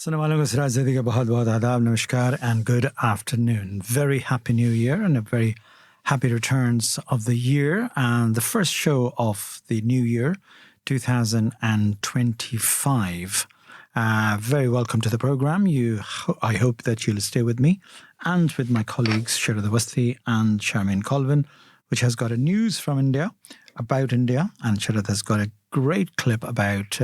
Assalamu alaikum, Siraj Zaidi ka bahut bahut adab, namaskar and good afternoon. Very happy new year and a very happy returns of the year and the first show of the new year, 2025. Very welcome to the program. I hope that you'll stay with me and with my colleagues Sharad Awasthi and Charmaine Colvin, which has got a news from India, about India, and Sharad has got a great clip about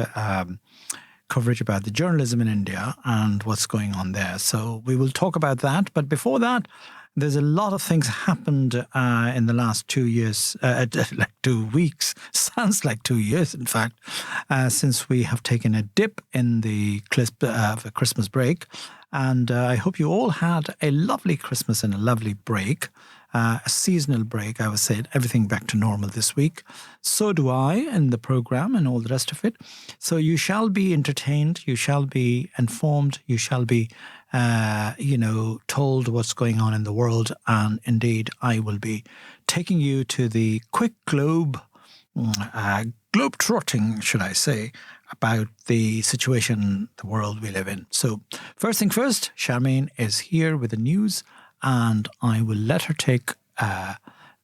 coverage about the journalism in India and what's going on there. So we will talk about that. But before that, there's a lot of things happened in the last 2 years, like 2 weeks, sounds like 2 years, in fact, since we have taken a dip in the Christmas break. And I hope you all had a lovely Christmas and a lovely break. A seasonal break, I would say, everything back to normal this week. So do I in the program and all the rest of it. So you shall be entertained, you shall be informed, you shall be, told what's going on in the world. And indeed, I will be taking you to the quick globe-trotting, should I say, about the situation, the world we live in. So first thing first, Charmaine is here with the news, and I will let her take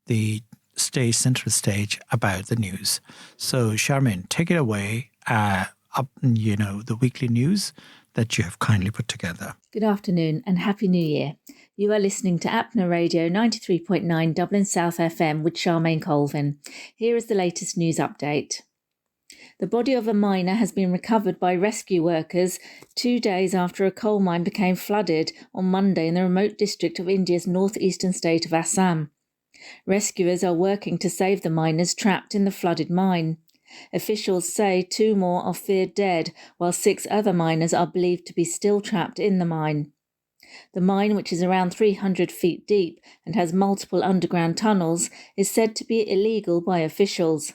the central stage about the news. So, Charmaine, take it away, the weekly news that you have kindly put together. Good afternoon and Happy New Year. You are listening to Apna Radio 93.9 Dublin South FM with Charmaine Colvin. Here is the latest news update. The body of a miner has been recovered by rescue workers 2 days after a coal mine became flooded on Monday in the remote district of India's northeastern state of Assam. Rescuers are working to save the miners trapped in the flooded mine. Officials say 2 more are feared dead, while 6 other miners are believed to be still trapped in the mine. The mine, which is around 300 feet deep and has multiple underground tunnels, is said to be illegal by officials.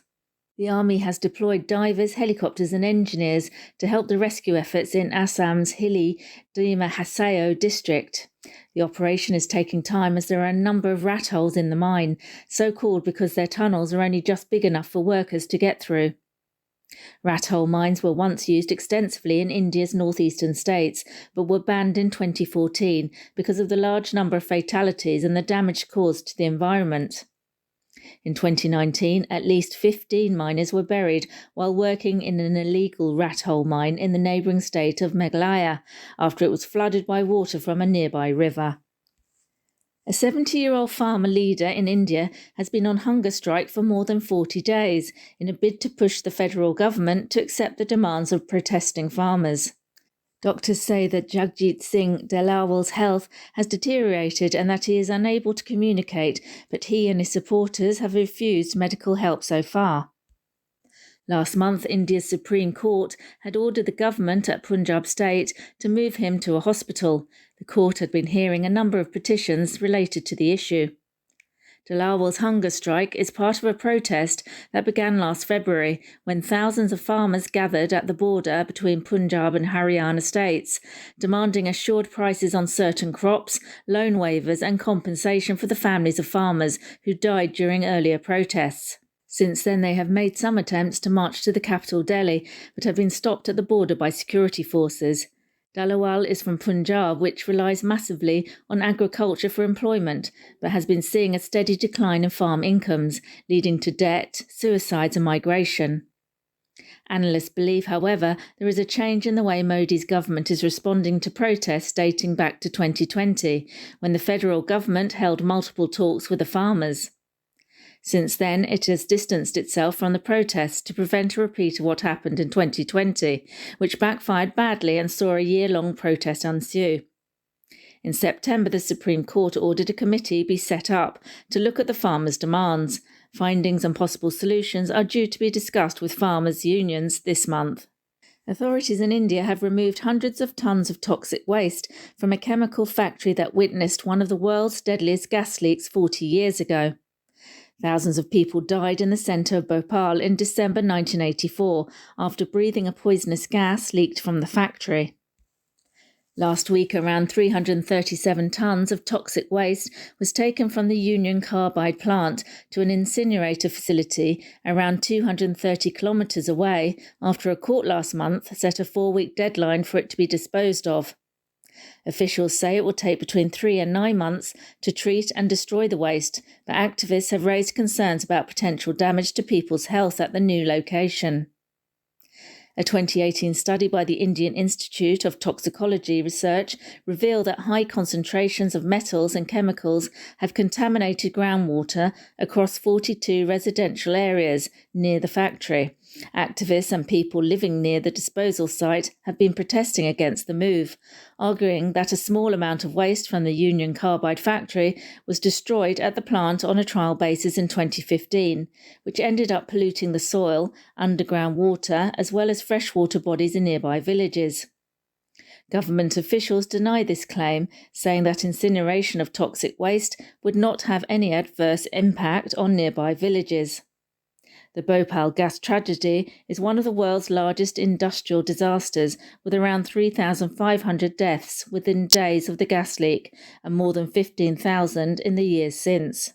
The army has deployed divers, helicopters and engineers to help the rescue efforts in Assam's hilly 𝐬𝐫 district. The operation is taking time as there are a number of rat holes in the mine, so called because their tunnels are only just big enough for workers to get through. Rat hole mines were once used extensively in India's northeastern states, but were banned in 2014 because of the large number of fatalities and the damage caused to the environment. In 2019, at least 15 miners were buried while working in an illegal rat hole mine in the neighbouring state of Meghalaya after it was flooded by water from a nearby river. A 70-year-old farmer leader in India has been on hunger strike for more than 40 days in a bid to push the federal government to accept the demands of protesting farmers. Doctors say that 𝐀𝐩𝐧𝐚 𝐑𝐝's health has deteriorated and that he is unable to communicate, but he and his supporters have refused medical help so far. Last month, India's Supreme Court had ordered the government at Punjab state to move him to a hospital. The court had been hearing a number of petitions related to the issue. 𝐑𝐝's hunger strike is part of a protest that began last February when thousands of farmers gathered at the border between Punjab and Haryana states, demanding assured prices on certain crops, loan waivers and compensation for the families of farmers who died during earlier protests. Since then, they have made some attempts to march to the capital Delhi, but have been stopped at the border by security forces. 𝐑𝐝 is from Punjab, which relies massively on agriculture for employment, but has been seeing a steady decline in farm incomes, leading to debt, suicides and migration. Analysts believe, however, there is a change in the way Modi's government is responding to protests dating back to 2020, when the federal government held multiple talks with the farmers. Since then, it has distanced itself from the protests to prevent a repeat of what happened in 2020, which backfired badly and saw a year-long protest ensue. In September, the Supreme Court ordered a committee be set up to look at the farmers' demands. Findings and possible solutions are due to be discussed with farmers' unions this month. Authorities in India have removed hundreds of tons of toxic waste from a chemical factory that witnessed one of the world's deadliest gas leaks 40 years ago. Thousands of people died in the centre of Bhopal in December 1984 after breathing a poisonous gas leaked from the factory. Last week, around 337 tonnes of toxic waste was taken from the Union Carbide plant to an incinerator facility around 230 kilometres away after a court last month set a 4-week deadline for it to be disposed of. Officials say it will take between 3 and 9 months to treat and destroy the waste, but activists have raised concerns about potential damage to people's health at the new location. A 2018 study by the Indian Institute of Toxicology Research revealed that high concentrations of metals and chemicals have contaminated groundwater across 42 residential areas near the factory. Activists and people living near the disposal site have been protesting against the move, arguing that a small amount of waste from the Union Carbide factory was destroyed at the plant on a trial basis in 2015, which ended up polluting the soil, underground water, as well as freshwater bodies in nearby villages. Government officials deny this claim, saying that incineration of toxic waste would not have any adverse impact on nearby villages. The Bhopal gas tragedy is one of the world's largest industrial disasters, with around 3,500 deaths within days of the gas leak and more than 15,000 in the years since.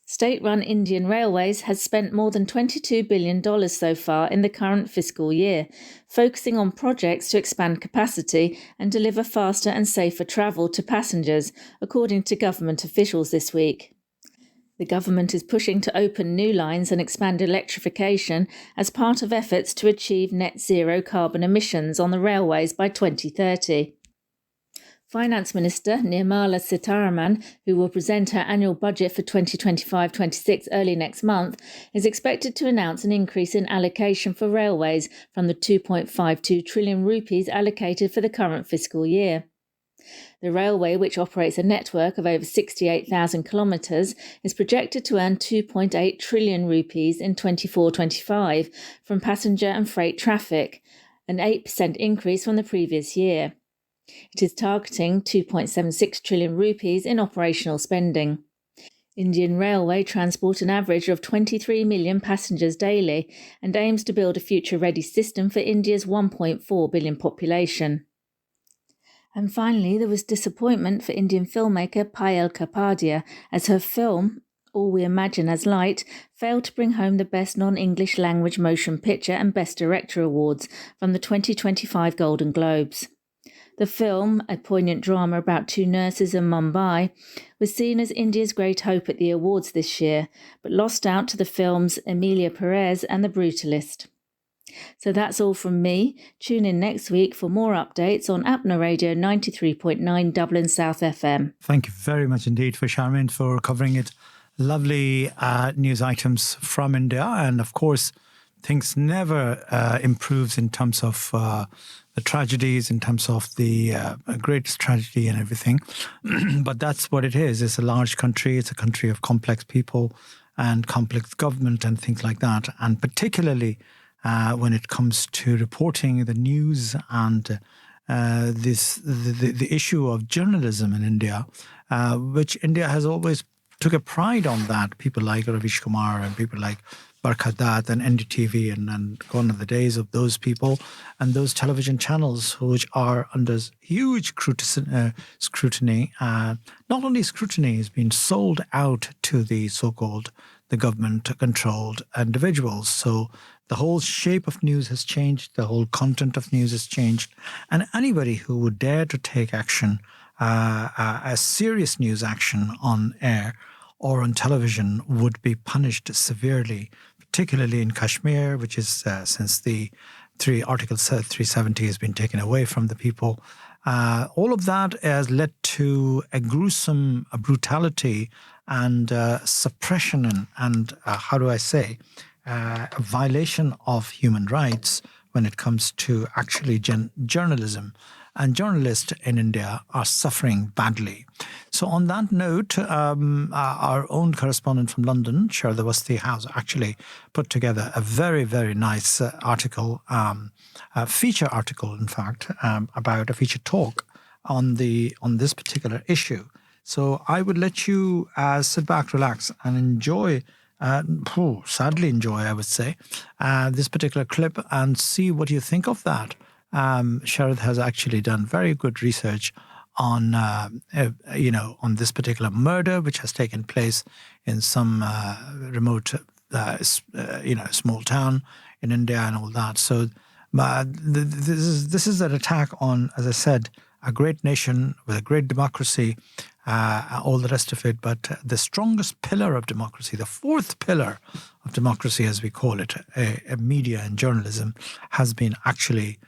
State-run Indian Railways has spent more than $22 billion so far in the current fiscal year, focusing on projects to expand capacity and deliver faster and safer travel to passengers, according to government officials this week. The government is pushing to open new lines and expand electrification as part of efforts to achieve net zero carbon emissions on the railways by 2030. Finance Minister Nirmala Sitharaman, who will present her annual budget for 2025-26 early next month, is expected to announce an increase in allocation for railways from the 2.52 trillion rupees allocated for the current fiscal year. The railway, which operates a network of over 68,000 kilometres, is projected to earn 2.8 trillion rupees in 24-25 from passenger and freight traffic, an 8% increase from the previous year. It is targeting 2.76 trillion rupees in operational spending. Indian Railway transport an average of 23 million passengers daily and aims to build a future-ready system for India's 1.4 billion population. And finally, there was disappointment for Indian filmmaker Payal Kapadia as her film, All We Imagine as Light, failed to bring home the Best Non-English Language Motion Picture and Best Director awards from the 2025 Golden Globes. The film, a poignant drama about two nurses in Mumbai, was seen as India's great hope at the awards this year, but lost out to the films Emilia Perez and The Brutalist. So that's all from me. Tune in next week for more updates on Apna Radio 93.9 Dublin South FM. Thank you very much indeed for Charmaine for covering it. Lovely news items from India. And of course, things never improves in terms of the tragedies, in terms of the greatest tragedy and everything. But that's what it is. It's a large country. It's a country of complex people and complex government and things like that. And particularly when it comes to reporting the news and the issue of journalism in India, which India has always took a pride on that. People like Ravish Kumar and people like Barkha Dutt and NDTV and gone are the days of those people and those television channels which are under huge scrutiny. Not only scrutiny is being sold out to the so-called the government-controlled individuals. So the whole shape of news has changed. The whole content of news has changed. And anybody who would dare to take action, a serious news action on air or on television would be punished severely, particularly in Kashmir, which is since the Article 370 has been taken away from the people. All of that has led to a gruesome brutality and suppression and how do I say, a violation of human rights when it comes to actually journalism. And journalists in India are suffering badly. So on that note, our own correspondent from London, Sharad Awasthi, has actually put together a very, very nice article, a feature article, in fact, about a feature talk on this particular issue. So I would let you sit back, relax, and enjoy, sadly enjoy, I would say, this particular clip and see what you think of that. Sharad has actually done very good research on, on this particular murder, which has taken place in some remote, small town in India and all that. So this is an attack on, as I said, a great nation with a great democracy, all the rest of it. But the strongest pillar of democracy, the fourth pillar of democracy, as we call it, media and journalism, has been actually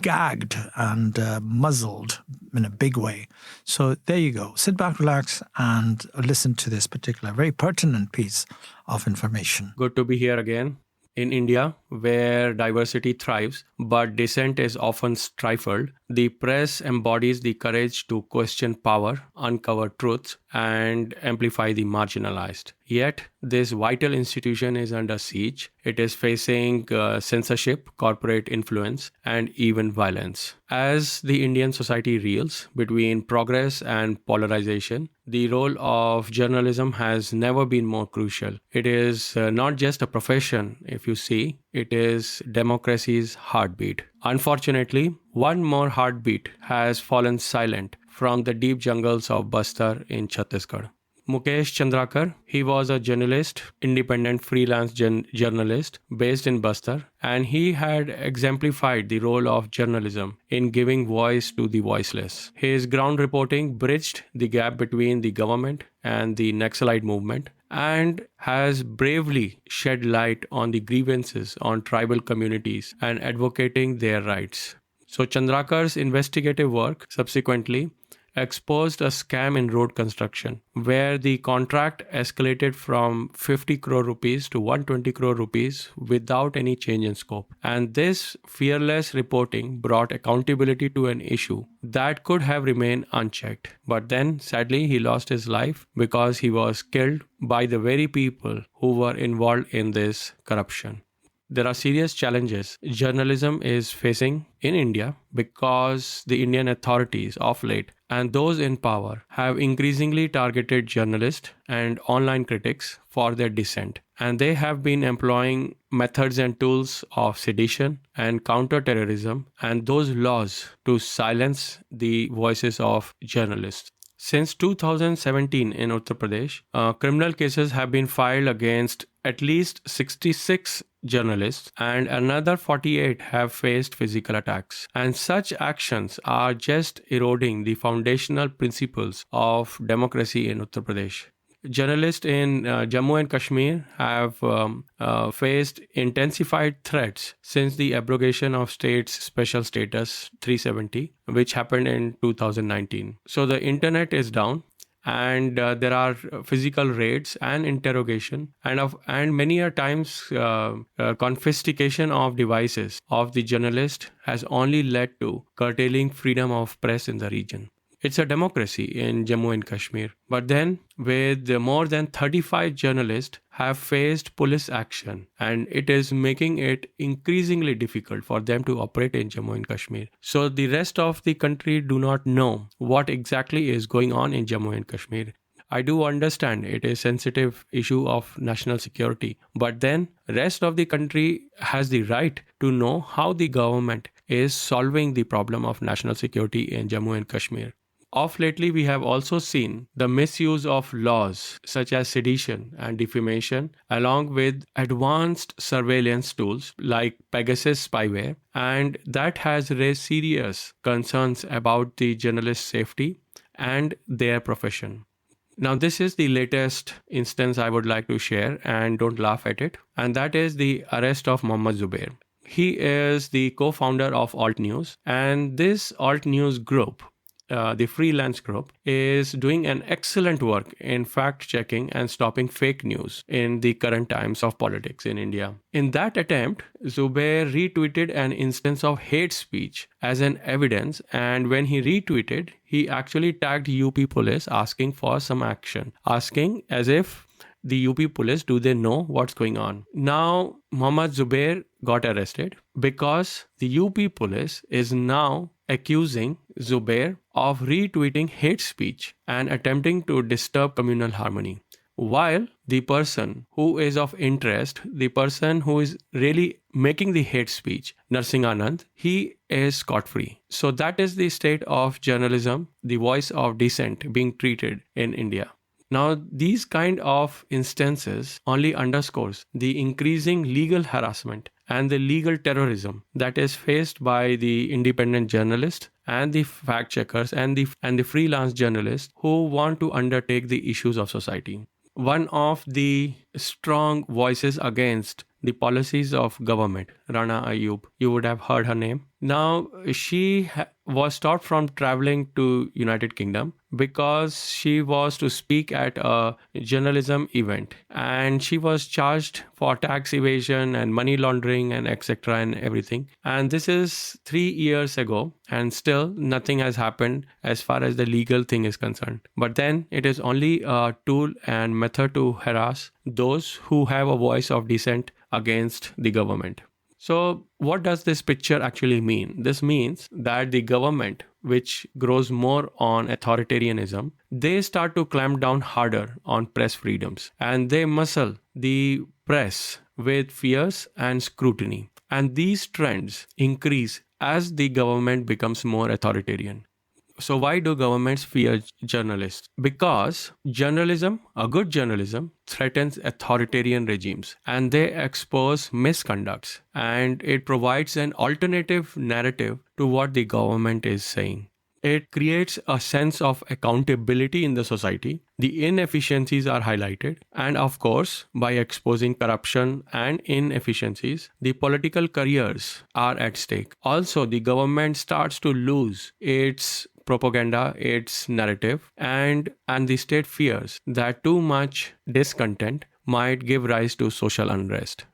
gagged and muzzled in a big way. So there you go. Sit back, relax, and listen to this particular very pertinent piece of information. Good to be here again. In India, where diversity thrives, but dissent is often stifled, the press embodies the courage to question power, uncover truths, and amplify the marginalized. Yet, this vital institution is under siege. It is facing censorship, corporate influence, and even violence. As the Indian society reels between progress and polarization, the role of journalism has never been more crucial. It is not just a profession, if you see, it is democracy's heartbeat. Unfortunately, one more heartbeat has fallen silent from the deep jungles of Bastar in Chhattisgarh. Mukesh Chandrakar, he was a journalist, independent freelance journalist based in Bastar, and he had exemplified the role of journalism in giving voice to the voiceless. His ground reporting bridged the gap between the government and the Naxalite movement and has bravely shed light on the grievances on tribal communities and advocating their rights. So Chandrakar's investigative work subsequently exposed a scam in road construction where the contract escalated from 50 crore rupees to 120 crore rupees without any change in scope. And this fearless reporting brought accountability to an issue that could have remained unchecked. But then, sadly, he lost his life because he was killed by the very people who were involved in this corruption. There are serious challenges journalism is facing in India because the Indian authorities of late and those in power have increasingly targeted journalists and online critics for their dissent. And they have been employing methods and tools of sedition and counter-terrorism and those laws to silence the voices of journalists. Since 2017 in Uttar Pradesh, criminal cases have been filed against at least 66 journalists and another 48 have faced physical attacks. And such actions are just eroding the foundational principles of democracy in Uttar Pradesh. Journalists in Jammu and Kashmir have faced intensified threats since the abrogation of state's special status 370, which happened in 2019. So the internet is down and there are physical raids and interrogation and many a times confiscation of devices of the journalist has only led to curtailing freedom of press in the region. It's a democracy in Jammu and Kashmir. But then, with more than 35 journalists have faced police action, and it is making it increasingly difficult for them to operate in Jammu and Kashmir. So the rest of the country do not know what exactly is going on in Jammu and Kashmir. I do understand it is a sensitive issue of national security, but then rest of the country has the right to know how the government is solving the problem of national security in Jammu and Kashmir. Of lately, we have also seen the misuse of laws such as sedition and defamation, along with advanced surveillance tools like Pegasus spyware, and that has raised serious concerns about the journalist safety and their profession. Now, this is the latest instance I would like to share, and don't laugh at it, and that is the arrest of Mohammad Zubair. He is the co-founder of Alt News, and this Alt News group, the freelance group, is doing an excellent work in fact-checking and stopping fake news in the current times of politics in India. In that attempt, Zubair retweeted an instance of hate speech as an evidence, and when he retweeted, he actually tagged UP police asking for some action, asking as if the UP police, do they know what's going on? Now, Mohammad Zubair got arrested because the UP police is now accusing Zubair of retweeting hate speech and attempting to disturb communal harmony. while the person who is of interest, the person who is really making the hate speech, Narsingh Anand, he is scot-free. So that is the state of journalism, the voice of dissent being treated in India. Now, these kind of instances only underscores the increasing legal harassment and the legal terrorism that is faced by the independent journalists and the fact checkers and the freelance journalists who want to undertake the issues of society. One of the strong voices against the policies of government, Rana Ayyub, you would have heard her name. Now, she was stopped from traveling to United Kingdom because she was to speak at a journalism event, and she was charged for tax evasion and money laundering and etc. and everything. And this is 3 years ago, and still nothing has happened as far as the legal thing is concerned. But then it is only a tool and method to harass those who have a voice of dissent against the government. So what does this picture actually mean? This means that the government, which grows more on authoritarianism, they start to clamp down harder on press freedoms, and they muscle the press with fears and scrutiny. And these trends increase as the government becomes more authoritarian. So why do governments fear journalists? Because journalism, a good journalism, threatens authoritarian regimes, and they expose misconducts, and it provides an alternative narrative to what the government is saying. It creates a sense of accountability in the society. The inefficiencies are highlighted. And of course, by exposing corruption and inefficiencies, the political careers are at stake. Also, the government starts to lose its propaganda, its narrative, and the state fears that too much discontent might give rise to social unrest.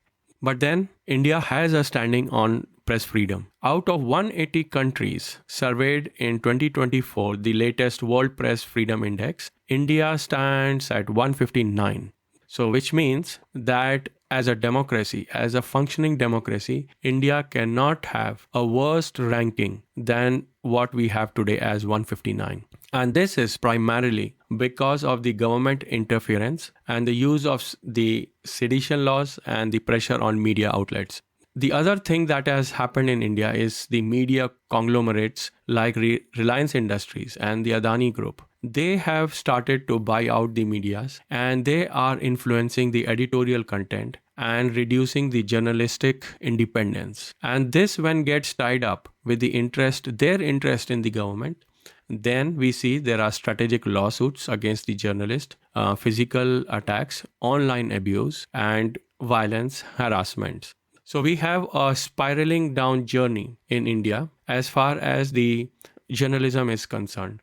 But then, India has a standing on press freedom. Out of 180 countries surveyed in 2024, the latest World Press Freedom Index, India stands at 159. So which means that as a democracy, as a functioning democracy, India cannot have a worse ranking than what we have today as 159. And this is primarily because of the government interference and the use of the sedition laws and the pressure on media outlets. The other thing that has happened in India is the media conglomerates like Reliance Industries and the Adani Group. They have started to buy out the medias, and they are influencing the editorial content and reducing the journalistic independence. And this, when gets tied up with their interest in the government, then we see there are strategic lawsuits against the journalist, physical attacks, online abuse, and violence, harassment. So we have a spiraling down journey in India as far as the journalism is concerned.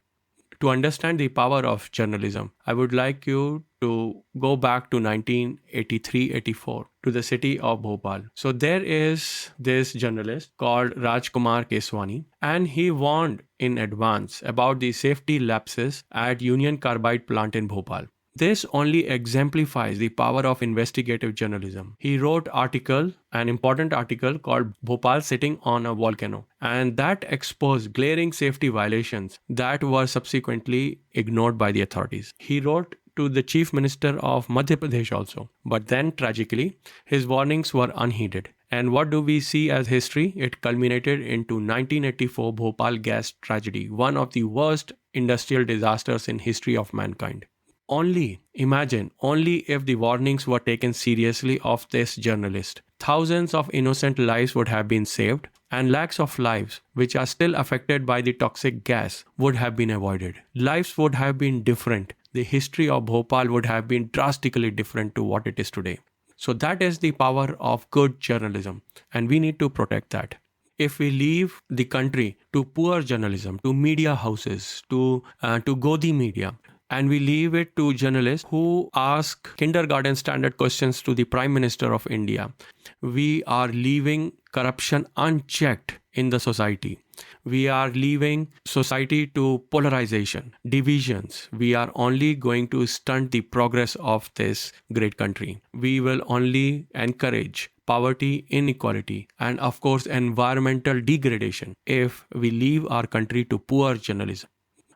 To understand the power of journalism, I would like you to go back to 1983-84 to the city of Bhopal. So there is this journalist called Rajkumar Keswani, and he warned in advance about the safety lapses at Union Carbide plant in Bhopal. This only exemplifies the power of investigative journalism. He wrote an important article called Bhopal Sitting on a Volcano, and that exposed glaring safety violations that were subsequently ignored by the authorities. He wrote to the Chief Minister of Madhya Pradesh also, but then tragically, his warnings were unheeded. And what do we see as history? It culminated into 1984 Bhopal gas tragedy, one of the worst industrial disasters in history of mankind. Only if the warnings were taken seriously of this journalist, thousands of innocent lives would have been saved, and lakhs of lives which are still affected by the toxic gas would have been avoided. Lives would have been different. The history of Bhopal would have been drastically different to what it is today. So that is the power of good journalism, and we need to protect that. If we leave the country to poor journalism, to media houses, to Godi media, and we leave it to journalists who ask kindergarten standard questions to the Prime Minister of India, we are leaving corruption unchecked in the society. We are leaving society to polarization, divisions. We are only going to stunt the progress of this great country. We will only encourage poverty, inequality, and of course environmental degradation if we leave our country to poor journalism.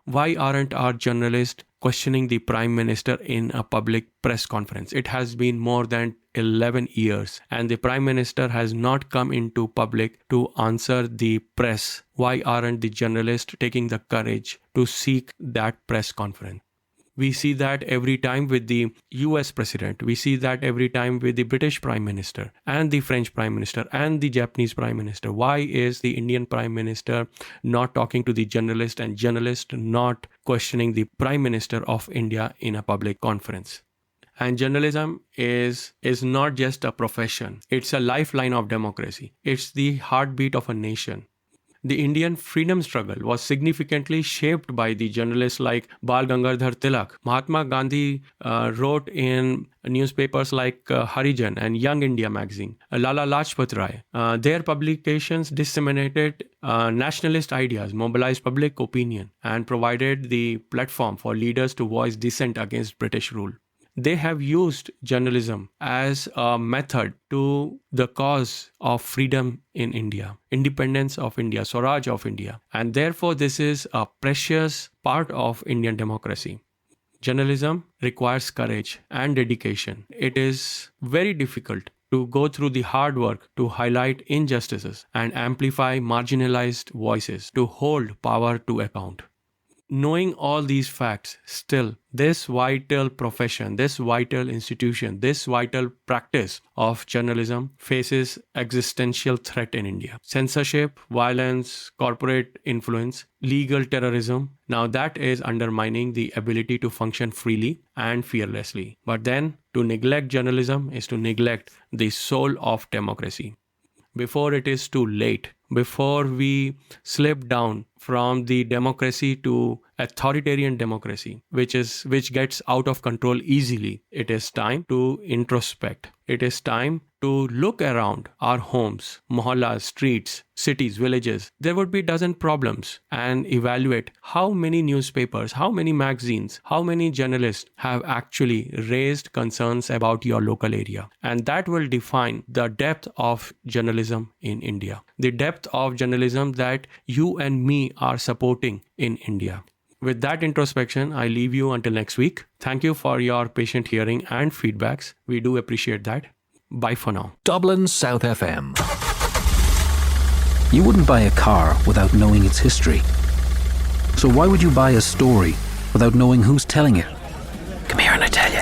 Why aren't our journalists questioning the Prime Minister in a public press conference. It has been more than 11 years and the Prime Minister has not come into public to answer the press. Why aren't the journalists taking the courage to seek that press conference? We see that every time with the US President. We see that every time with the British Prime Minister and the French Prime Minister and the Japanese Prime Minister. Why is the Indian Prime Minister not talking to the journalist and journalist not questioning the Prime Minister of India in a public conference? And journalism is not just a profession. It's a lifeline of democracy. It's the heartbeat of a nation. The Indian freedom struggle was significantly shaped by the journalists like Bal Gangadhar Tilak. Mahatma Gandhi wrote in newspapers like Harijan and Young India magazine. Lala Lajpat Rai. Their publications disseminated nationalist ideas, mobilized public opinion, and provided the platform for leaders to voice dissent against British rule. They have used journalism as a method to the cause of freedom in India, independence of India, Swaraj of India. And therefore, this is a precious part of Indian democracy. Journalism requires courage and dedication. It is very difficult to go through the hard work to highlight injustices and amplify marginalized voices, to hold power to account. Knowing all these facts, still, this vital profession, this vital institution, this vital practice of journalism faces existential threat in India. Censorship, violence, corporate influence, legal terrorism. Now that is undermining the ability to function freely and fearlessly. But then, to neglect journalism is to neglect the soul of democracy. Before it is too late, before we slip down from the democracy to authoritarian democracy, which gets out of control easily, it is time to introspect. It is time to look around our homes, mohallas, streets, cities, villages. There would be a dozen problems and evaluate how many newspapers, how many magazines, how many journalists have actually raised concerns about your local area. And that will define the depth of journalism in India, the depth of journalism that you and me are supporting in India. With that introspection, I leave you until next week. Thank you for your patient hearing and feedbacks. We do appreciate that. Bye for now. Dublin South FM. You wouldn't buy a car without knowing its history. So why would you buy a story without knowing who's telling it? Come here and I tell you.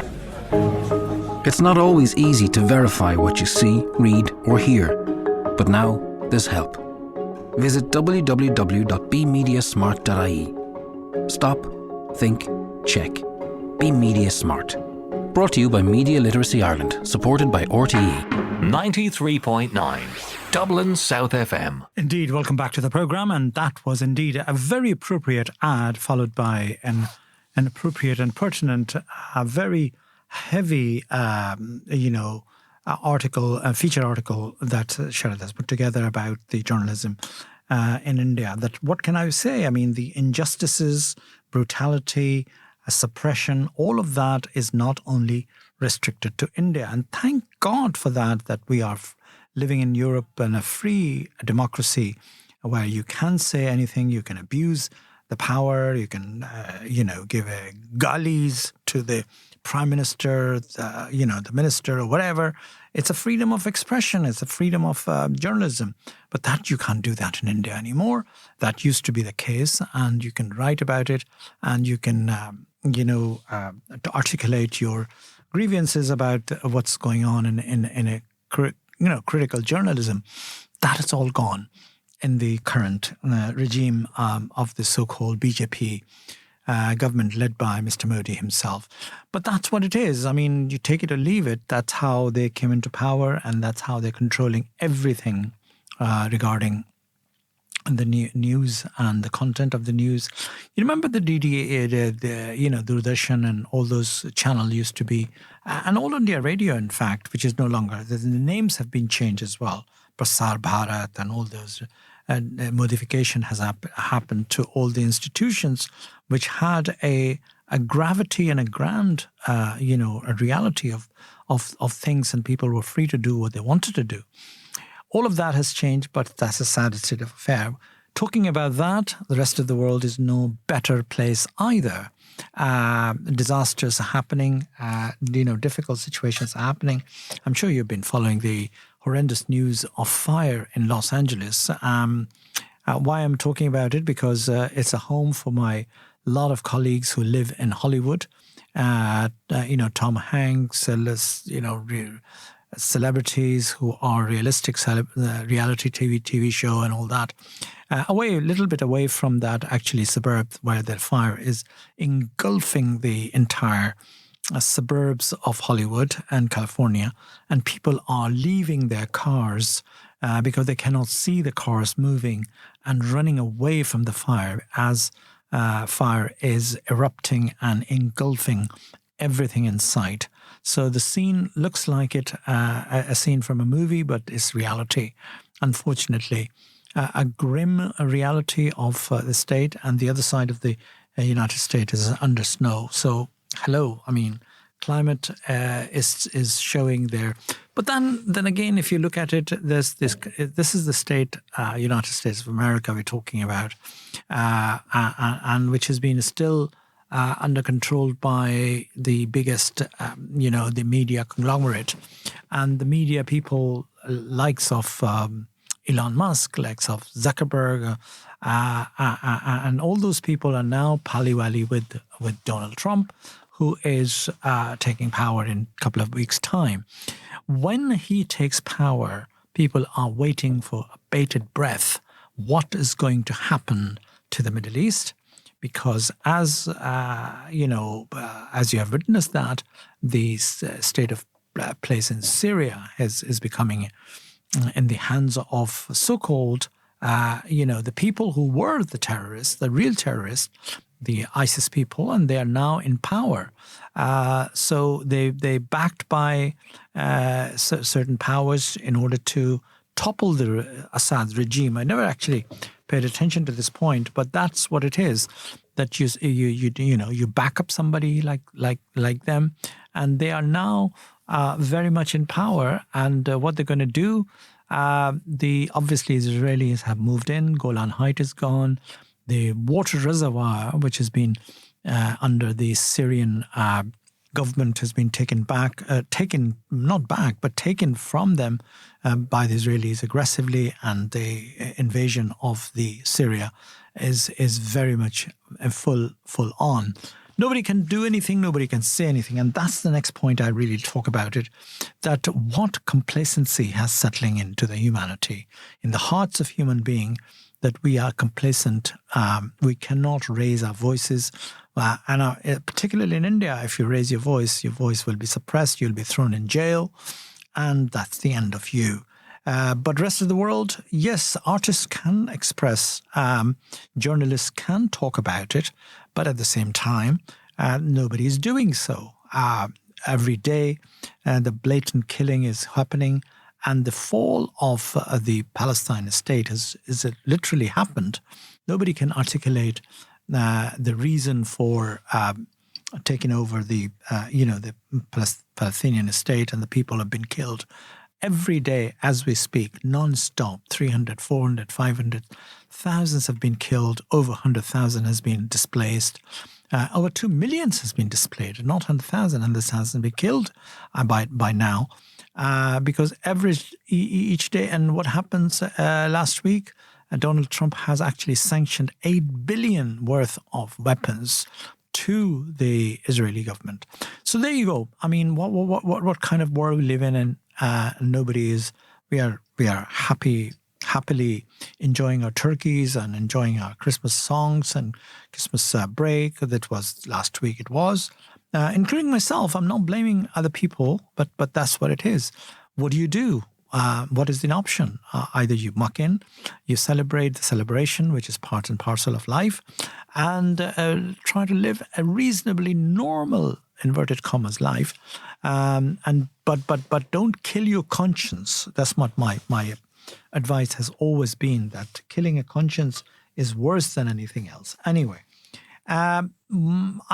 It's not always easy to verify what you see, read, or hear. But now there's help. Visit www.bmediasmart.ie. Stop, think, check. Be Media Smart. Brought to you by Media Literacy Ireland, supported by RTE. 93.9 Dublin South FM. Indeed, welcome back to the programme, and that was indeed a very appropriate ad followed by an appropriate and pertinent, very heavy, article, a feature article that Sharad has put together about the journalism in India. That, what can I say? I mean, the injustices, brutality, suppression, all of that is not only restricted to India. And thank God for that we are living in Europe in a free democracy where you can say anything, you can abuse the power, you can, give galis to the prime minister, the minister or whatever. It's a freedom of expression. It's a freedom of journalism. But that you can't do that in India anymore. That used to be the case, and you can write about it, and you can, to articulate your grievances about what's going on in a critical journalism. That is all gone in the current regime of the so-called BJP government led by Mr. Modi himself. But that's what it is. I mean, you take it or leave it. That's how they came into power, and that's how they're controlling everything regarding the news and the content of the news. You remember the DDA, Doordarshan and all those channels used to be, and All India Radio, in fact, which is no longer. The names have been changed as well. Prasar Bharat and all those. Modification has happened to all the institutions which had a gravity and a grand, a reality of things, and people were free to do what they wanted to do. All of that has changed, but that's a sad state of affair. talking about that, the rest of the world is no better place either. Disasters are happening, difficult situations are happening. I'm sure you've been following the horrendous news of fire in Los Angeles. Why I'm talking about it, because it's a home for my lot of colleagues who live in Hollywood. Tom Hanks, celebrities who are realistic reality TV show and all that. A little bit away from that, actually, suburbs where the fire is engulfing the entire suburbs of Hollywood and California, and people are leaving their cars because they cannot see the cars moving and running away from the fire as fire is erupting and engulfing everything in sight. So the scene looks like a scene from a movie, but it's reality, unfortunately. A grim reality of the state, and the other side of the United States is under snow. So, climate is showing there. But then again, if you look at it, there's this is the state, United States of America we're talking about, and which has been still under control by the biggest, the media conglomerate, and the media people likes of Elon Musk, likes of Zuckerberg, and all those people are now pally-wally with Donald Trump, who is taking power in a couple of weeks' time. When he takes power, people are waiting for bated breath. What is going to happen to the Middle East? Because as you have witnessed that, the state of place in Syria is becoming in the hands of so-called, the people who were the terrorists, the real terrorists, the ISIS people, and they are now in power. So they backed by certain powers in order to topple the Assad regime. I never actually paid attention to this point, but that's what it is. That you back up somebody like them, and they are now very much in power. And what they're going to do, obviously Israelis have moved in. Golan Heights is gone. The water reservoir, which has been under the Syrian government, has been taken from them by the Israelis aggressively, and the invasion of the Syria is very much full on. Nobody can do anything, nobody can say anything, and that's the next point I really talk about it, that what complacency has settling into the humanity, in the hearts of human being, that we are complacent. We cannot raise our voices. And particularly in India, if you raise your voice will be suppressed, you'll be thrown in jail, and that's the end of you. But rest of the world, yes, artists can express, journalists can talk about it, but at the same time, nobody is doing so. Every day, the blatant killing is happening, and the fall of the Palestine state has literally happened. Nobody can articulate the reason for taking over the Palestinian state, and the people have been killed. Every day, as we speak, non-stop, 300, 400, 500, thousands have been killed, over 100,000 has been displaced, over 2 million has been displaced, not 100,000, 100,000 be killed by now, because each day, and what happens last week, Donald Trump has actually sanctioned $8 billion worth of weapons to the Israeli government. So there you go. I mean, what kind of world we live in, and we are happily enjoying our turkeys and enjoying our Christmas songs and Christmas break. That was last week. It was, including myself. I'm not blaming other people, but that's what it is. What do you do? What is the option? Either you muck in, you celebrate the celebration, which is part and parcel of life, and try to live a reasonably normal, inverted commas, life, but don't kill your conscience. That's what my advice has always been, that killing a conscience is worse than anything else. Anyway, I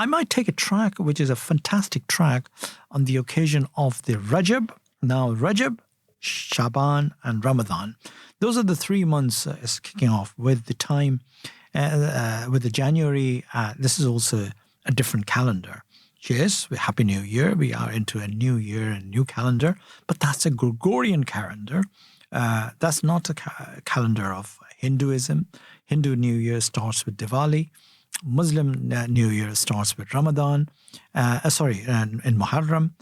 might take a track, which is a fantastic track, on the occasion of the Rajab. Now, Rajab Shaban, and Ramadan. Those are the 3 months is kicking off with the time, with the January. This is also a different calendar. Yes, Happy New Year. We are into a new year and new calendar, but that's a Gregorian calendar. That's not a calendar of Hinduism. Hindu New Year starts with Diwali. Muslim New Year starts with Ramadan. In Muharram.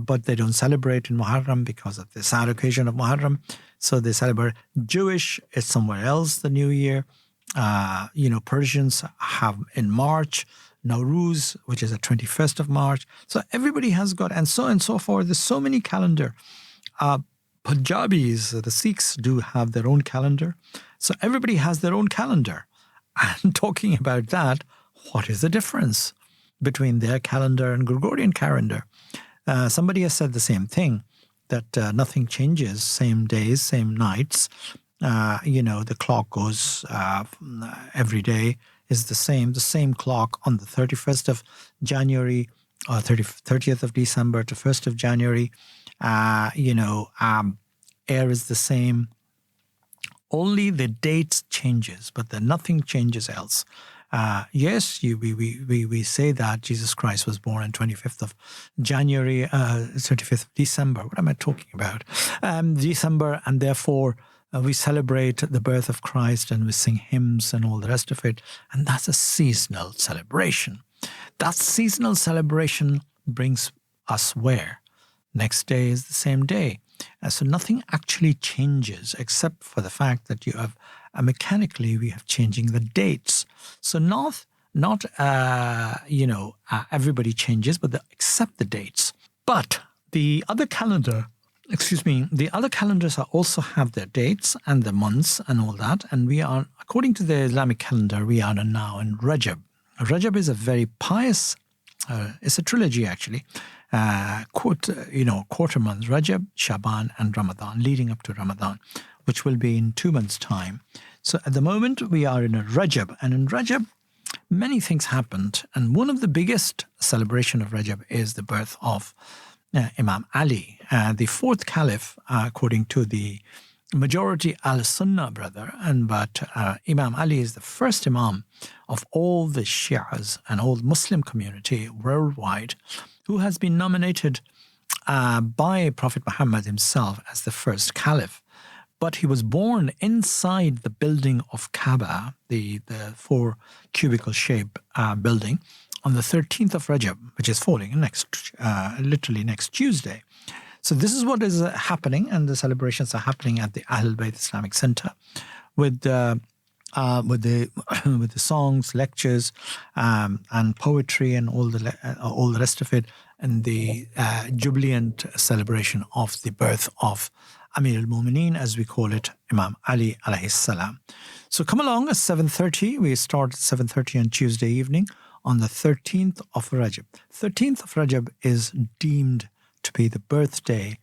But they don't celebrate in Muharram because of the sad occasion of Muharram. So they celebrate. Jewish is somewhere else, the New Year. Persians have in March, Nowruz, which is the 21st of March. So everybody has got, and so on and so forth. There's so many calendar. Punjabis, the Sikhs do have their own calendar. So everybody has their own calendar. And talking about that, what is the difference between their calendar and Gregorian calendar? Somebody has said the same thing, that nothing changes, same days, same nights. The clock goes every day is the same clock on the 31st of January or 30th of December to 1st of January. Air is the same. Only the dates changes, but nothing changes else. Yes, we say that Jesus Christ was born on 25th of January, 35th of December. What am I talking about? December, and therefore we celebrate the birth of Christ and we sing hymns and all the rest of it. And that's a seasonal celebration. That seasonal celebration brings us where? Next day is the same day. So nothing actually changes except for the fact that you have mechanically we have changing the dates. So not everybody changes, but except the dates. But the other calendars also have their dates and the months and all that. And we are, according to the Islamic calendar, we are now in Rajab. Rajab is a very pious, it's a trilogy actually. Quarter months, Rajab, Shaban, and Ramadan, leading up to Ramadan, which will be in 2 months' time. So at the moment, we are in a Rajab. And in Rajab, many things happened. And one of the biggest celebration of Rajab is the birth of Imam Ali, the fourth caliph, according to the majority al-Sunnah brother. But Imam Ali is the first imam of all the Shias and all Muslim community worldwide, who has been nominated by Prophet Muhammad himself as the first caliph. But he was born inside the building of Kaaba, the 4 cubicle shape building, on the 13th of Rajab, which is falling literally next Tuesday. So this is what is happening, and the celebrations are happening at the Ahlul Bayt Islamic Center with the songs, lectures, and poetry, and all the rest of it, and the jubilant celebration of the birth of Amir al-Mu'mineen, as we call it, Imam Ali alayhi salam. So come along at 7:30. We start at 7:30 on Tuesday evening on the 13th of Rajab. 13th of Rajab is deemed to be the birthday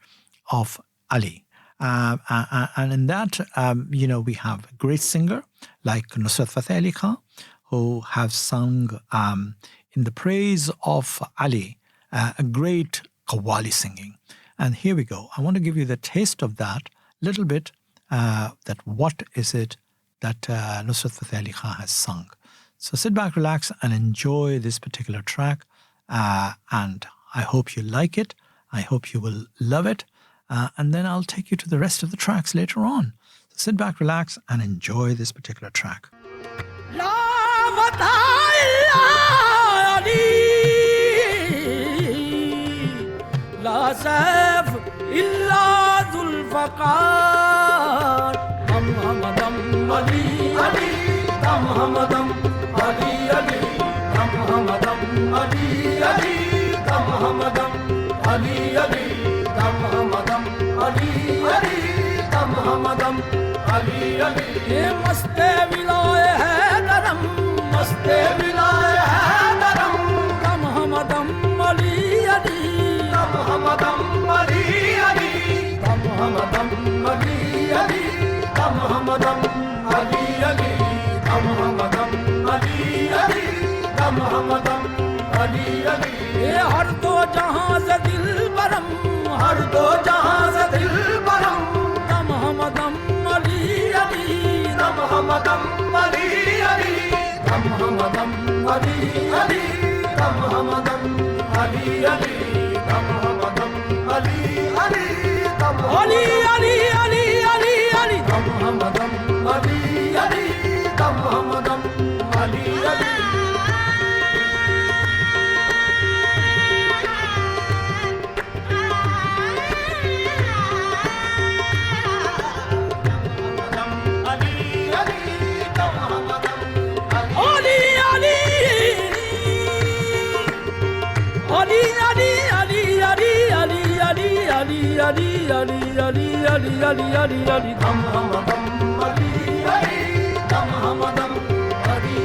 of Ali. And in that, we have a great singer like Nusrat Fateh Ali Khan, who have sung in the praise of Ali, a great qawwali singing. And here we go. I want to give you the taste of that little bit, that what is it that Nusrat Fateh Ali Khan has sung. So sit back, relax, and enjoy this particular track. And I hope you like it. I hope you will love it. And then I'll take you to the rest of the tracks later on. So sit back, relax, and enjoy this particular track. لا سيف إلا ذو الفقار دم هم دم علي علي دم هم دم علي علي دم هم دم علي علي دم هم دم علي علي دم هم دم علي علي دم هم دم علي علي ये मस्ते विलाए है दरम मस्ते विलाए है दरम दम हम दम علي علي دم هم دم علي علي دم هم دم علي علي دم هم دم علي علي دم هم دم علي علي دم هم دم علي علي ये हर दो जहां से दिल बरम हर दो जहां से दिल बरम dam hum dam Ali Ali dam hum dam Ali Ali dam hum dam Ali Ali dam Ali Ali Ali Ali Ali dam hum dam Ali Ali dam hum dam Ali Ali Ali dam hum dam Ali Ali dam hum dam Ali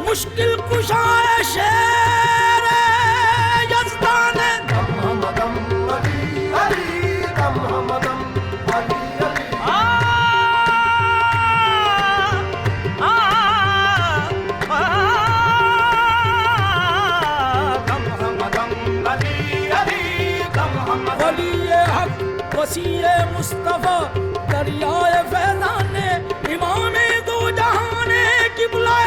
मुश्किल कुशाए शेर यज़दान दम हम दम अली अली दम हम दम अली अली दम हम दम अली अली दम हम वली हक वसीए मुस्तफा दरियाए फैज़ाने इमामे दो जहाने किबला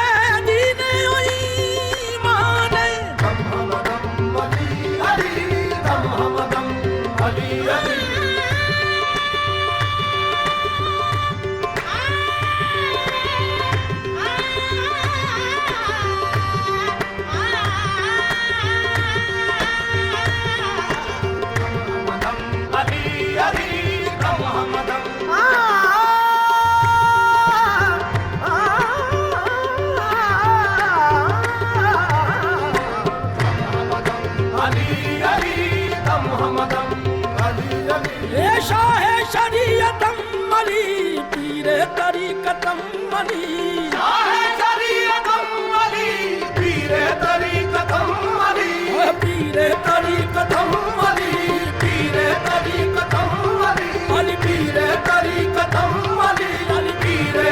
तरीक़तम अली शाह शरीयतम अली पीरे तरीक़तम अली पीरे तरीक़तम अली पीरे तरीक़तम अली अली पीरे तरीक़तम अली अली पीरे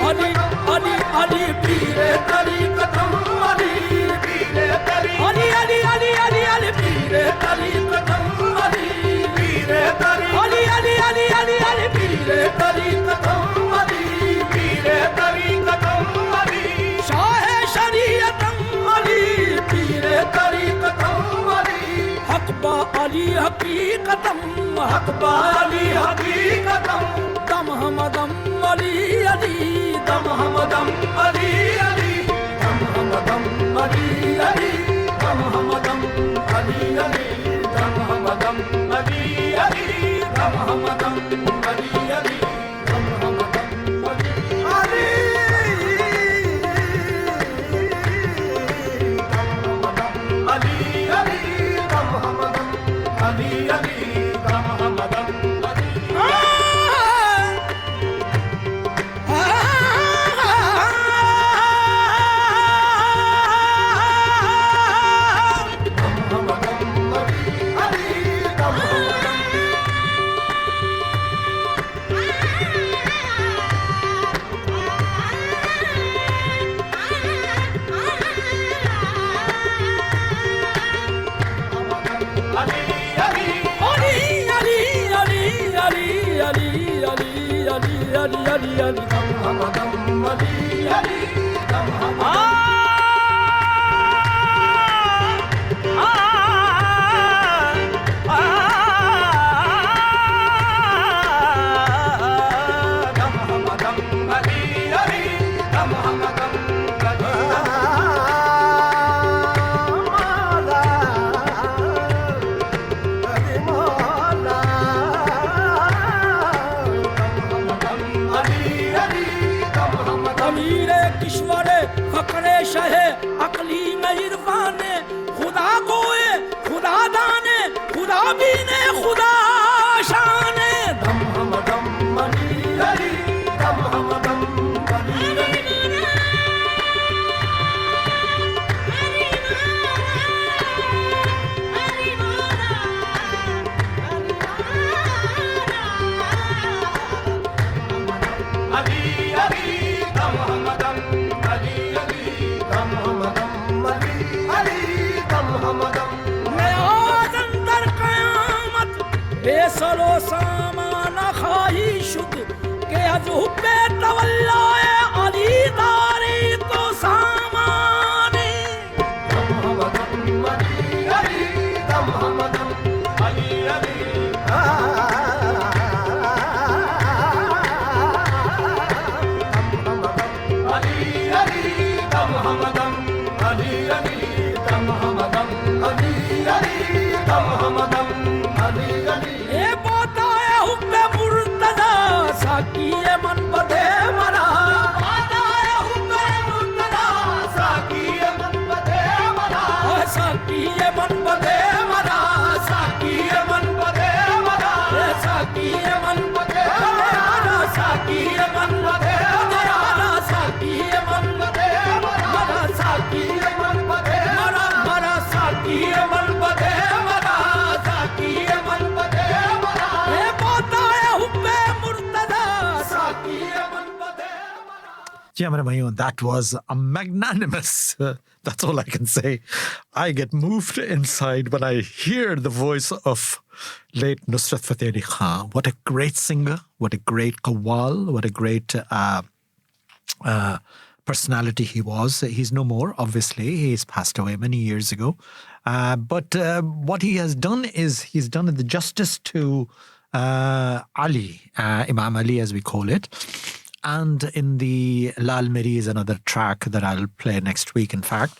अली अली अली पीरे तरीक़तम अली पीरे तरीक़तम अली अली अली अली अली पीरे तरीक़तम अली पीरे तरीक़तम अली अली अली अली अली पीरे तरीक़तम अली हकीकतम हकबा अली हकीकतम दम हम दम अली अली दम हम दम अली अली दम हम दम अली अली दम हम दम अली अली दम हम दम अली अली दम हम दम अली अली दम हम दम अली अली Ali शहे अकली में इरफाने खुदा गोए खुदा दाने खुदा बीने खुदा शाने दम हम दम अली अली दम हम दम अली अली सरो सामान खाही शुद के अजूबे तवल्लाए अली दारी तो सामाने दम हम दम अली अली दम हम दम अली अली दम हम दम अली अली दम हम दम अली अली दम हम दम अली अली साकिए मन बदे मरा आदाए हुक्म मुर्तदा साकिए मन बदे मरा साकिए मन बदे मरा साकिए मन बदे मरा साकिए मन बदे मरा साकिए मन बदे मरा साकिए मन बदे मरा साकिए मन बदे मरा साकिए मन बदे मरा साकिए मन बदे मरा ए बताए हुक्म that was a magnanimous, that's all I can say. I get moved inside when I hear the voice of late Nusrat Fateh Ali Khan. What a great singer, what a great qawwal, what a great personality he was. He's no more, obviously. He's passed away many years ago. But what he has done is he's done the justice to Ali, Imam Ali as we call it. And in the Lal Meri is another track that I'll play next week, in fact.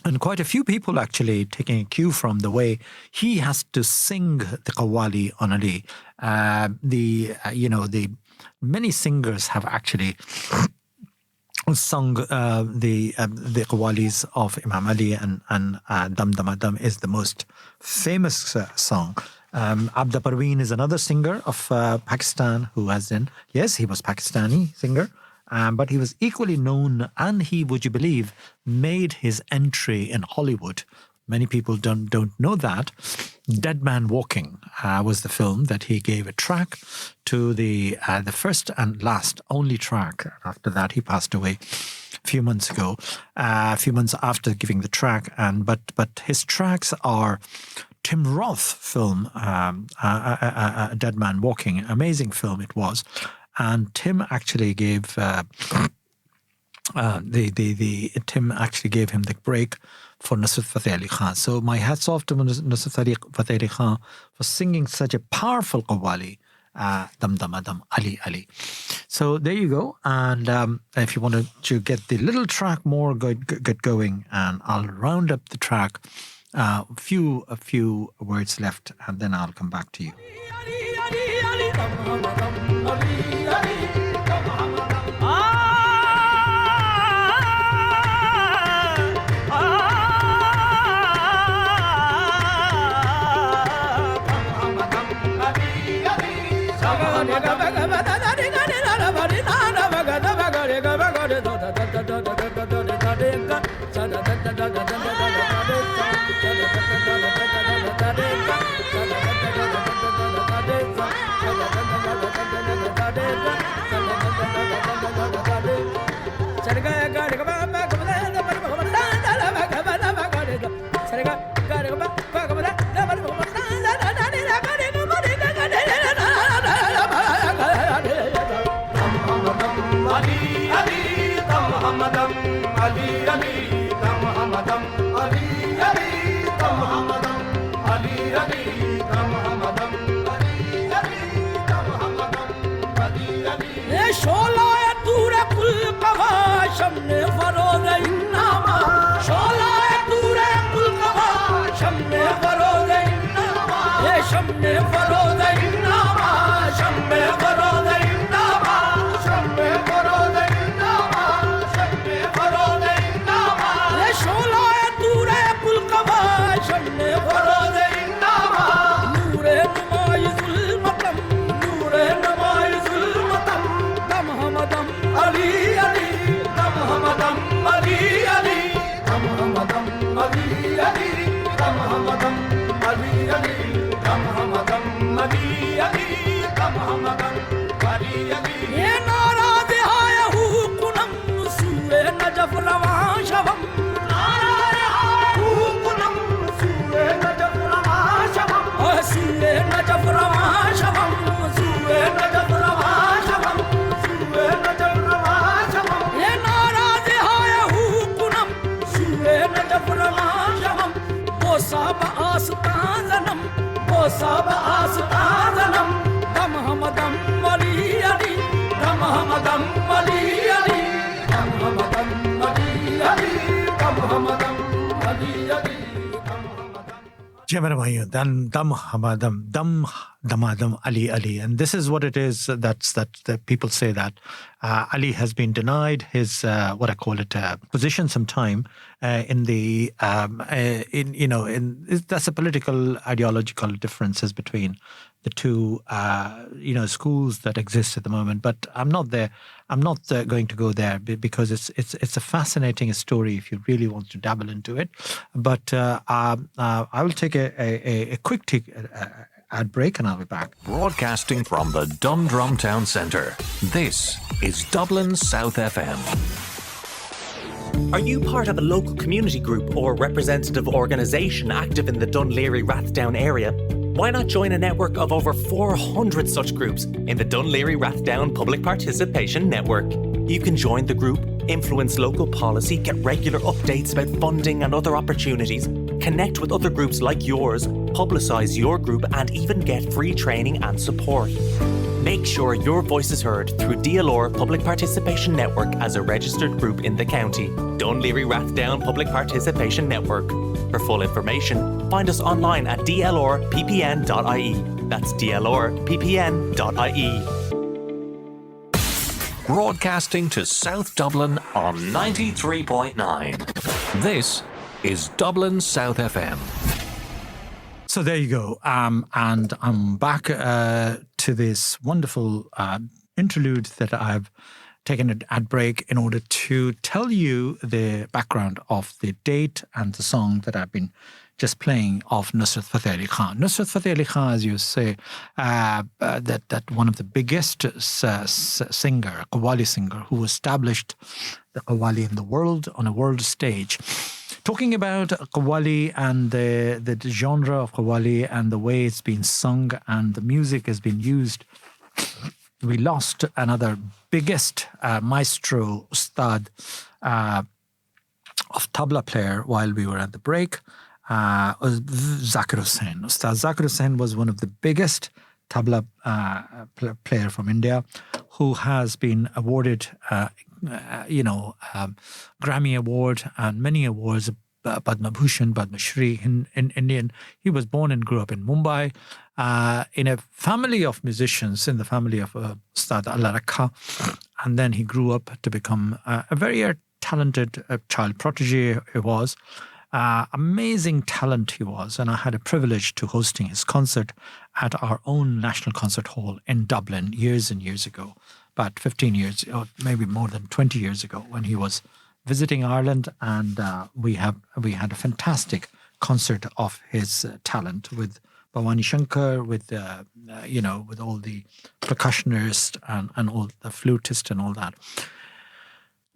And quite a few people actually taking a cue from the way he has to sing the qawwali on Ali. The many singers have actually sung the qawwalis of Imam Ali, and Dam Dam Dam is the most famous song. Abda Parveen is another singer of Pakistan who has yes, he was Pakistani singer, but he was equally known, and he, would you believe, made his entry in Hollywood. Many people don't know that. Dead Man Walking was the film that he gave a track to, the first and last only track. After that, he passed away a few months ago, a few months after giving the track. But his tracks are Tim Roth film, Dead Man Walking, amazing film it was, and Tim actually gave Tim actually gave him the break for Nusrat Fateh Ali Khan. So my hats off to Nusrat Fateh Ali Khan for singing such a powerful qawwali, Dam Dam Dam Ali Ali. So there you go, and if you wanted to get the little track more get going, and I'll round up the track. A few words left, and then I'll come back to you. Sham ये नाराज हाय हुकुनम सूए Najaf रवां शवम नाराज हाय हुकुनम सूए Najaf रवां शवम ओ सूए Najaf रवां शवम सूए Najaf रवां शवम सूए Najaf रवां शवम ये नाराज हाय हुकुनम सूए नजफ रवां शवम वो साब आस्तां जन्म वो साब आस्तां जन्म दम हम दम अली अली दम हम दम अली अली दम हम दम अली अली दम हम दम अली अली जी मेरे भाइयों, dam hamadam, dam damadam Ali Ali. And this is what it is that people say that Ali has been denied his what I call it position some time in the that's a political ideological differences between the two schools that exist at the moment. But I'm not there. I'm not going to go there because it's a fascinating story if you really want to dabble into it. But I will take a quick ad break and I'll be back. Broadcasting from the Dundrum Town Centre, this is Dublin South FM. Are you part of a local community group or representative organisation active in the Dun Laoghaire Rathdown area? Why not join a network of over 400 such groups in the Dun Laoghaire Rathdown Public Participation Network? You can join the group, influence local policy, get regular updates about funding and other opportunities, connect with other groups like yours, publicise your group and even get free training and support. Make sure your voice is heard through DLR Public Participation Network as a registered group in the county. Dun Laoghaire Rathdown Public Participation Network. For full information, find us online at dlrppn.ie. That's dlrppn.ie. Broadcasting to South Dublin on 93.9. This is Dublin South FM. So there you go. And I'm back to this wonderful interlude that I've taken an ad break in order to tell you the background of the date and the song that I've been just playing of Nusrat Fateh Ali Khan. Nusrat Fateh Ali Khan, as you say, that one of the biggest singer, Qawwali singer, who established the Qawwali in the world on a world stage. Talking about Qawwali and the genre of Qawwali and the way it's been sung and the music has been used, we lost another biggest maestro, ustad of tabla player while we were at the break. Zakir Hussain. Ustad Zakir Hussain was one of the biggest tabla player from India who has been awarded Grammy Award and many awards, Padma Bhushan, Padma Shri in Indian. He was born and grew up in Mumbai in a family of musicians, in the family of Ustad Allah Rakha. And then he grew up to become a very talented child prodigy he was. Amazing talent he was, and I had a privilege to hosting his concert at our own National Concert Hall in Dublin years and years ago, about 15 years, or maybe more than 20 years ago, when he was visiting Ireland, and we had a fantastic concert of his talent with Bhavani Shankar, with with all the percussionists and all the flutists and all that.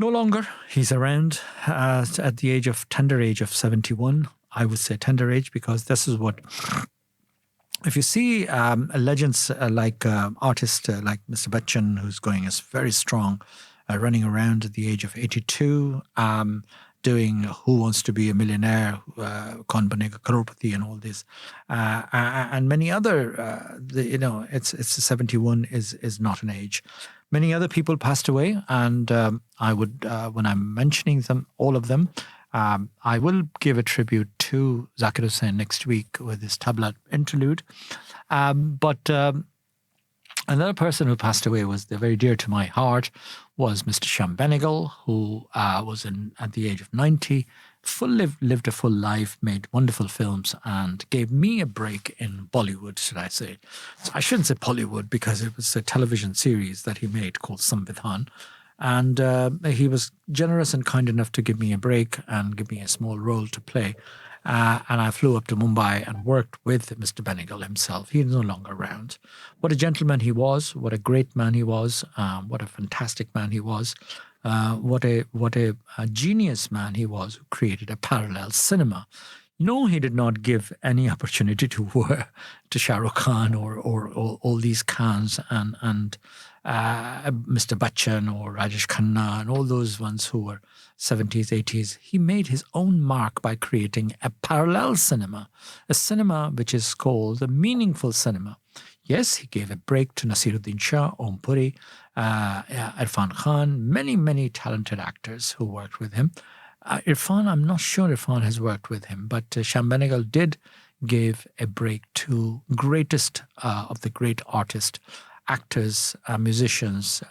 No longer. He's around at the tender age of 71. I would say tender age because this is what... If you see legends like artists like Mr. Bachchan, who's going as very strong, running around at the age of 82, doing Who Wants to Be a Millionaire, Kaun Banega Crorepati and all this, and many other, it's 71 is not an age. Many other people passed away, and I would, when I'm mentioning them, all of them, I will give a tribute to Zakir Hussain next week with this tabla interlude. But another person who passed away was very dear to my heart was Mr. Shyam Benegal, who was at the age of 90, lived a full life, made wonderful films, and gave me a break in Bollywood, should I say. So I shouldn't say Bollywood because it was a television series that he made called Samvidhan. And he was generous and kind enough to give me a break and give me a small role to play. And I flew up to Mumbai and worked with Mr. Benegal himself. He is no longer around. What a gentleman he was. What a great man he was. What a fantastic man he was. What a genius man he was who created a parallel cinema. No, he did not give any opportunity to Shah Rukh Khan or all these Khans and Mr. Bachchan or Rajesh Khanna and all those ones who were 70s, 80s. He made his own mark by creating a parallel cinema, a cinema which is called the meaningful cinema. Yes, he gave a break to Nasiruddin Shah, Om Puri, Irfan Khan, many talented actors who worked with him. Irfan, I'm not sure Irfan has worked with him, but Sham Benegal did give a break to greatest of the great artists, actors, musicians,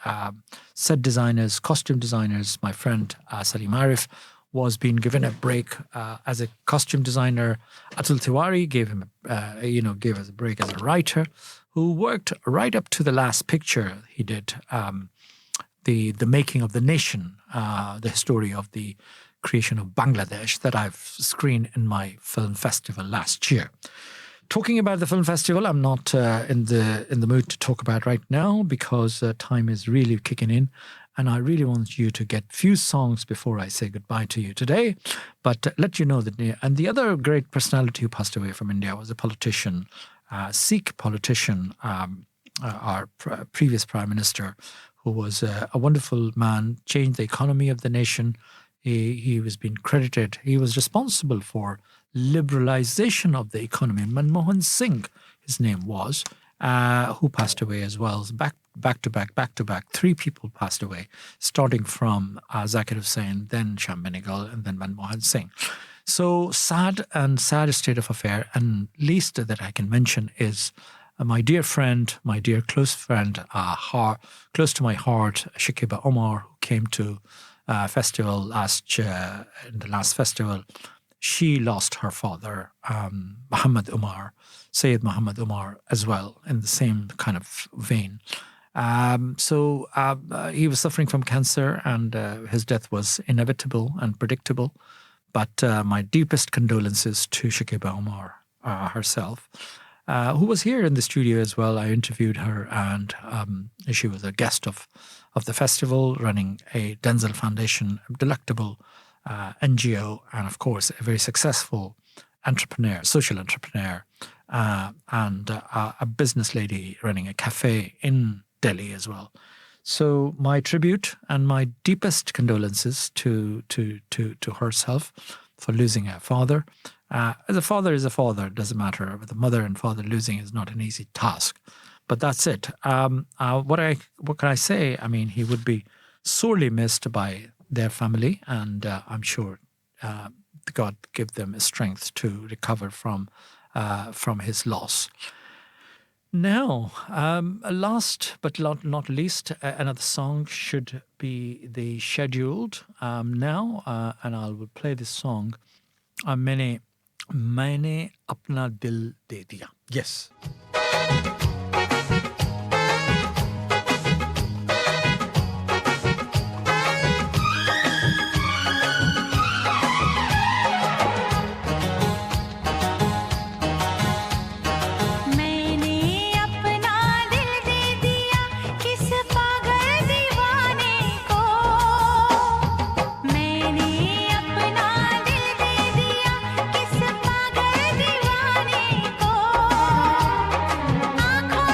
set designers, costume designers. My friend Salim Arif was being given a break as a costume designer. Atul Tiwari gave us a break as a writer, who worked right up to the last picture he did, the making of the nation, the story of the creation of Bangladesh that I've screened in my film festival last year. Talking about the film festival, I'm not in the mood to talk about right now because time is really kicking in, and I really want you to get few songs before I say goodbye to you today. But let you know that, and the other great personality who passed away from India was a politician, Sikh politician, our previous Prime Minister, who was a wonderful man, changed the economy of the nation. He was being credited. He was responsible for liberalization of the economy. Manmohan Singh, his name was, who passed away as well. Back to back. 3 people passed away, starting from Zakir Hussain, then Sham Benegal, and then Manmohan Singh. So sad state of affair. And least that I can mention is my dear friend, my dear close friend, close to my heart, Shakiba Omar, who came to festival in the last festival. She lost her father, Muhammad Umar, Sayyid Muhammad Umar, as well, in the same kind of vein. So he was suffering from cancer, and his death was inevitable and predictable. But my deepest condolences to Shakiba Omar herself, who was here in the studio as well. I interviewed her, and she was a guest of the festival, running a Denzel Foundation, a delectable NGO, and of course a very successful entrepreneur, social entrepreneur, and a business lady running a cafe in Delhi as well. So my tribute and my deepest condolences to herself for losing her father. As a father is a father, it doesn't matter. With a mother and father losing is not an easy task. But that's it. What can I say? I mean, he would be sorely missed by their family, and I'm sure God give them a strength to recover from his loss. Now, last but not least, another song should be the scheduled now, and I will play this song. मैंने अपना दिल दे दिया. Yes. आँखों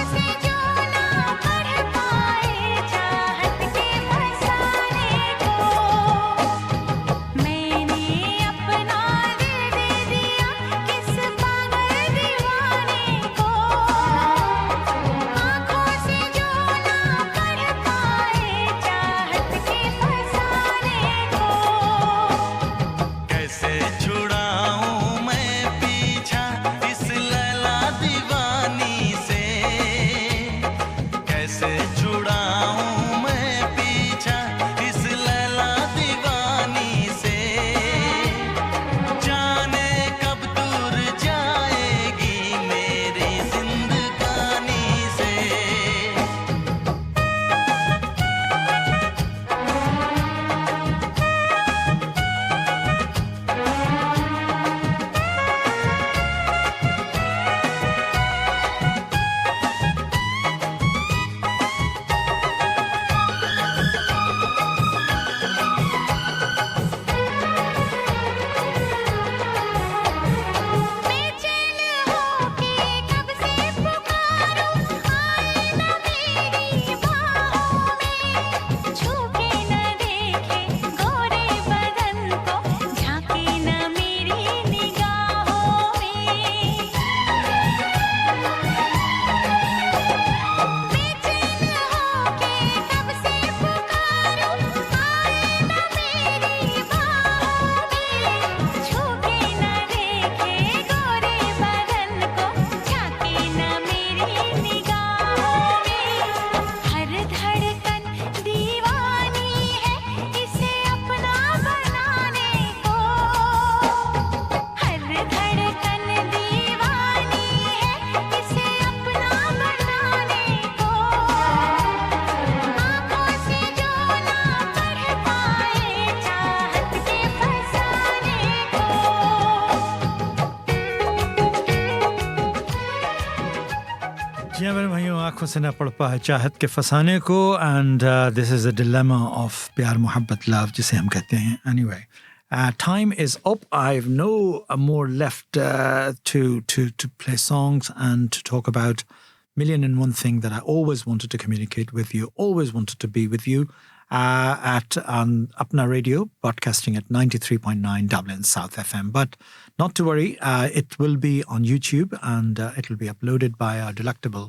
आंखों से ना पड़ पाए चाहत के फसाने को and this is a dilemma of प्यार मोहब्बत लव जिसे हम कहते हैं anyway time is up. I've no more left to play songs and to talk about million and one thing that I always wanted to communicate with you, always wanted to be with you at Apna Radio, broadcasting at 93.9 Dublin South FM. But not to worry, it will be on YouTube and it will be uploaded by our delectable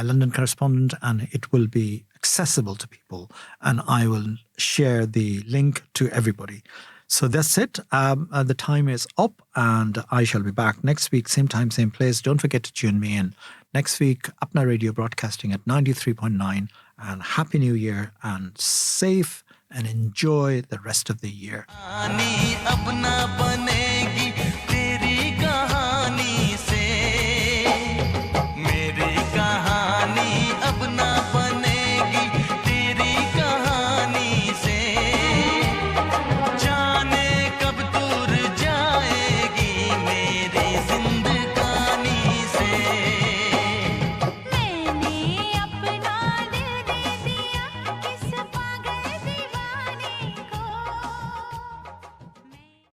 London correspondent, and it will be accessible to people. And I will share the link to everybody. So that's it. The time is up and I shall be back next week, same time, same place. Don't forget to tune me in. Next week, Apna Radio broadcasting at 93.9 and Happy New Year and safe and enjoy the rest of the year.